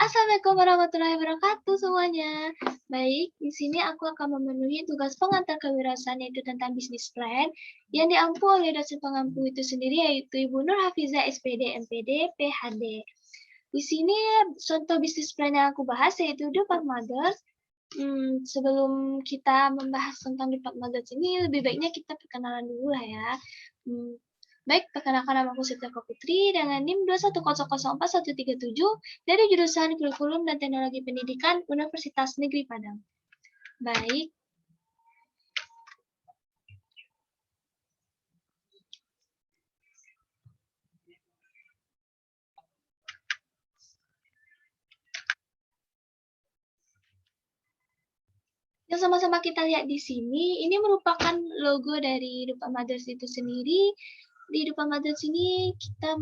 Assalamualaikum warahmatullahi wabarakatuh semuanya. Baik, di sini aku akan memenuhi tugas pengantar kewirausahaan yaitu tentang bisnis plan yang diampu oleh dosen pengampu itu sendiri yaitu Ibu Nur Hafizah SPD MPD PhD. Di sini contoh bisnis plan yang aku bahas yaitu Department Mothers. Sebelum kita membahas tentang Department Mothers ini, lebih baiknya kita perkenalan dulu lah ya. Baik, perkenalkan nama aku Setiaka Putri dengan NIM 210041137 dari jurusan Kurikulum dan Teknologi Pendidikan Universitas Negeri Padang. Baik. Yang sama-sama kita lihat di sini, ini merupakan logo dari Department Mothers itu sendiri. Di Department Mothers ini kita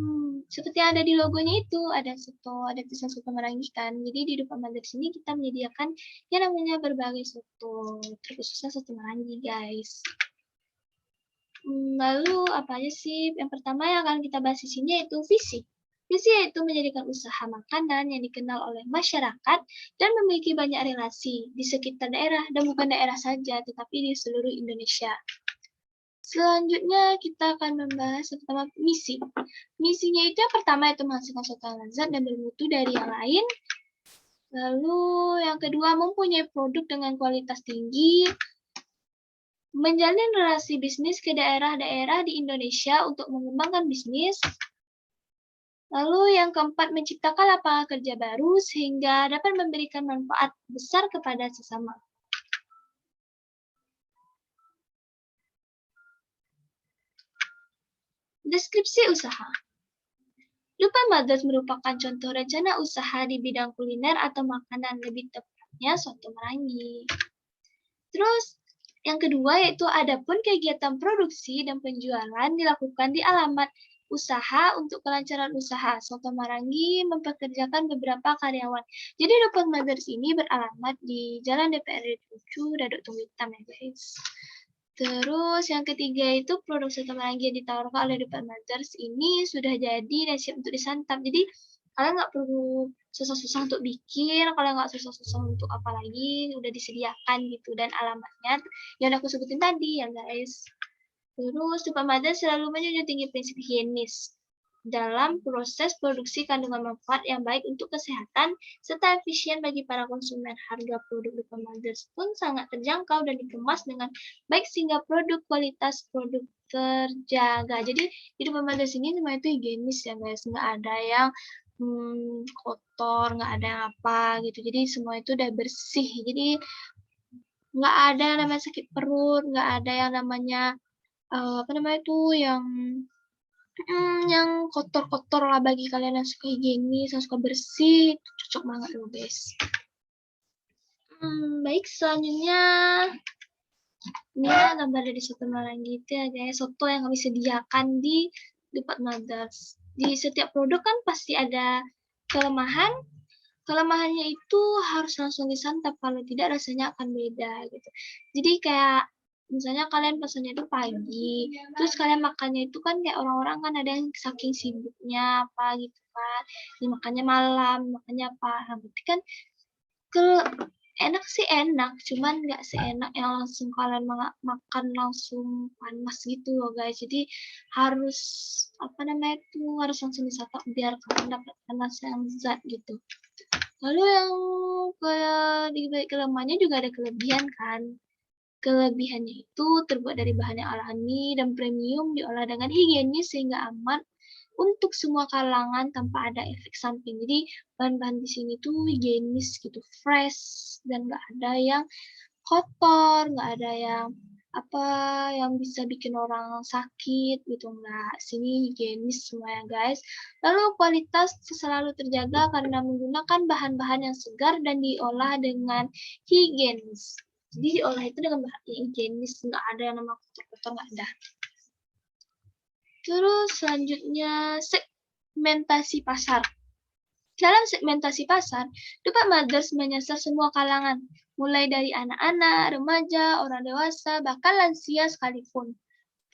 seperti yang ada di logonya itu ada soto, ada tulisan soto Marangi kan. Jadi di Department Mothers ini kita menyediakan yang namanya berbagai soto, terkhususnya soto Marangi guys. Lalu apa aja sih? Yang pertama yang akan kita bahas di sini yaitu visi. Visi yaitu menjadikan usaha makanan yang dikenal oleh masyarakat dan memiliki banyak relasi di sekitar daerah dan bukan daerah saja, tetapi di seluruh Indonesia. Selanjutnya kita akan membahas pertama misi. Misinya itu yang pertama itu menghasilkan soto yang lezat dan bermutu dari yang lain. Lalu yang kedua mempunyai produk dengan kualitas tinggi. Menjalin relasi bisnis ke daerah-daerah di Indonesia untuk mengembangkan bisnis. Lalu yang keempat, menciptakan lapangan kerja baru sehingga dapat memberikan manfaat besar kepada sesama. Deskripsi usaha. Department Mothers merupakan contoh rencana usaha di bidang kuliner atau makanan, lebih tepatnya soto Marangi. Terus yang kedua yaitu adapun kegiatan produksi dan penjualan dilakukan di alamat usaha untuk kelancaran usaha. Soto Marangi mempekerjakan beberapa karyawan. Jadi Department Mothers ini beralamat di Jalan DPRD 7, Dadok Tunggu Hitam ya guys. Terus yang ketiga itu produk soto Marangi yang ditawarkan oleh Department Mothers ini sudah jadi dan siap untuk disantap. Jadi kalian nggak perlu susah-susah untuk bikin, kalian nggak susah-susah untuk apa lagi, udah disediakan gitu. Dan alamatnya yang aku sebutin tadi ya guys. Terus Department Mothers selalu menjunjung tinggi prinsip higienis dalam proses produksi kandungan manfaat yang baik untuk kesehatan serta efisien bagi para konsumen. Harga produk Department Mothers pun sangat terjangkau dan dikemas dengan baik sehingga produk kualitas produk terjaga. Jadi di Department Mothers ini semua itu higienis ya guys, nggak ada yang kotor, nggak ada yang apa gitu. Jadi semua itu udah bersih. Jadi nggak ada yang namanya sakit perut, nggak ada yang namanya apa namanya itu yang kotor-kotor lah. Bagi kalian yang suka higienis, yang suka bersih, itu cocok banget loh guys. Baik, selanjutnya ini gambar dari soto Marangi itu ya guys, soto yang kami sediakan di Department Mothers. Di setiap produk kan pasti ada kelemahan. Kelemahannya itu harus langsung disantap, kalau tidak rasanya akan beda gitu. Jadi kayak misalnya kalian pesannya itu pagi, terus kalian makannya itu kan kayak orang-orang kan ada yang saking sibuknya apa gitu kan, makannya malam, makannya apa, nah berarti kan enak sih enak, cuman nggak seenak yang langsung kalian makan langsung panas gitu loh guys. Jadi harus apa namanya itu harus langsung disantap biar kalian dapat panas yang zat gitu. Lalu yang di balik kelemahannya juga ada kelebihan kan. Kelebihannya itu terbuat dari bahan yang alami dan premium, diolah dengan higienis sehingga aman untuk semua kalangan tanpa ada efek samping. Jadi bahan-bahan di sini tuh higienis gitu, fresh dan nggak ada yang kotor, nggak ada yang apa yang bisa bikin orang sakit gitu, nggak. Sini higienis semua ya guys. Lalu kualitas selalu terjaga karena menggunakan bahan-bahan yang segar dan diolah dengan higienis. Jadi diolah itu dengan bahan higienis, nggak ada yang nama kotor-kotor, nggak ada. Terus selanjutnya segmentasi pasar. Dalam segmentasi pasar, Department Mothers menyasar semua kalangan, mulai dari anak-anak, remaja, orang dewasa, bahkan lansia sekalipun.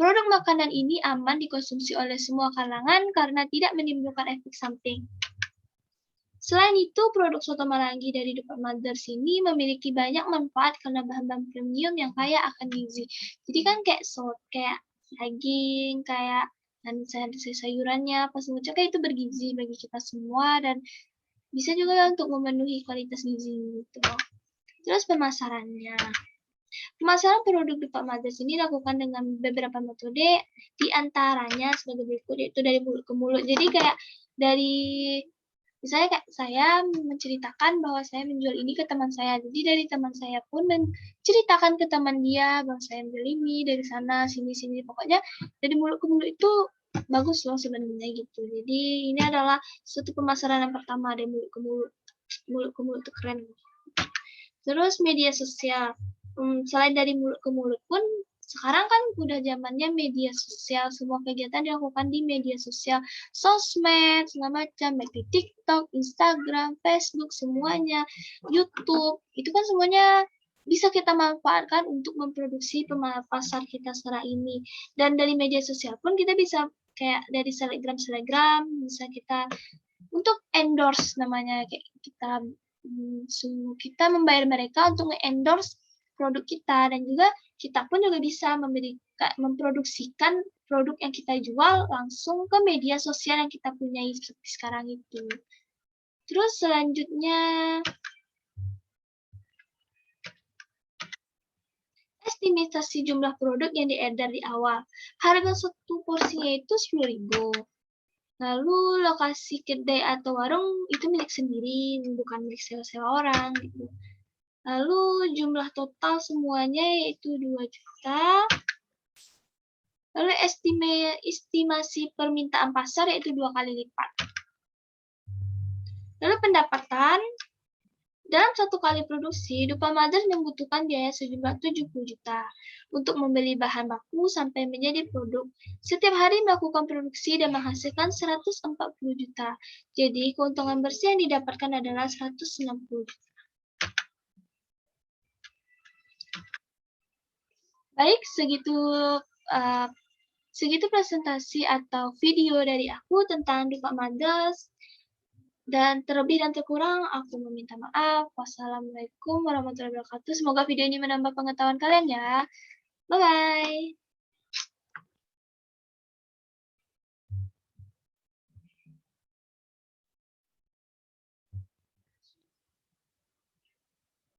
Produk makanan ini aman dikonsumsi oleh semua kalangan karena tidak menimbulkan efek samping. Selain itu, produk soto Marangi dari Depak Mothers ini memiliki banyak manfaat karena bahan-bahan premium yang kaya akan gizi. Jadi kan kayak daging, kayak dan sayurannya, pas kayak itu bergizi bagi kita semua dan bisa juga untuk memenuhi kualitas gizi gitu. Terus pemasarannya. Pemasaran produk Depak Mothers ini dilakukan dengan beberapa metode, di antaranya sebagai berikut, yaitu dari mulut ke mulut. Jadi kayak dari misalnya kayak saya menceritakan bahwa saya menjual ini ke teman saya. Jadi dari teman saya pun menceritakan ke teman dia bahwa saya menjual ini dari sana sini sini. Pokoknya dari mulut ke mulut itu bagus loh sebenarnya gitu. Jadi ini adalah suatu pemasaran yang pertama dari mulut ke mulut. Mulut ke mulut itu keren. Terus media sosial. Selain dari mulut ke mulut pun sekarang kan udah zamannya media sosial, semua kegiatan dilakukan di media sosial, sosmed, segala macam, baik di TikTok, Instagram, Facebook, semuanya, YouTube, itu kan semuanya bisa kita manfaatkan untuk memproduksi pasar kita sekarang ini. Dan dari media sosial pun kita bisa kayak dari selebgram, bisa kita untuk endorse namanya, kayak kita membayar mereka untuk endorse produk kita dan juga kita pun juga bisa memproduksikan produk yang kita jual langsung ke media sosial yang kita punyai seperti sekarang itu. Terus selanjutnya estimasi jumlah produk yang diedar di awal. Harga satu porsinya itu 10.000. Lalu lokasi kedai atau warung itu milik sendiri, bukan milik sewa-sewa orang gitu. Lalu jumlah total semuanya yaitu 2 juta. Lalu estimasi permintaan pasar yaitu 2 kali lipat. Lalu pendapatan, dalam 1 kali produksi, Depak Mothers membutuhkan biaya sejumlah 70 juta untuk membeli bahan baku sampai menjadi produk. Setiap hari melakukan produksi dan menghasilkan 140 juta. Jadi keuntungan bersih yang didapatkan adalah 160 juta. Baik, segitu presentasi atau video dari aku tentang Depak Mothers. Dan terlebih dan terkurang, aku meminta maaf. Wassalamualaikum warahmatullahi wabarakatuh. Semoga video ini menambah pengetahuan kalian ya. Bye-bye.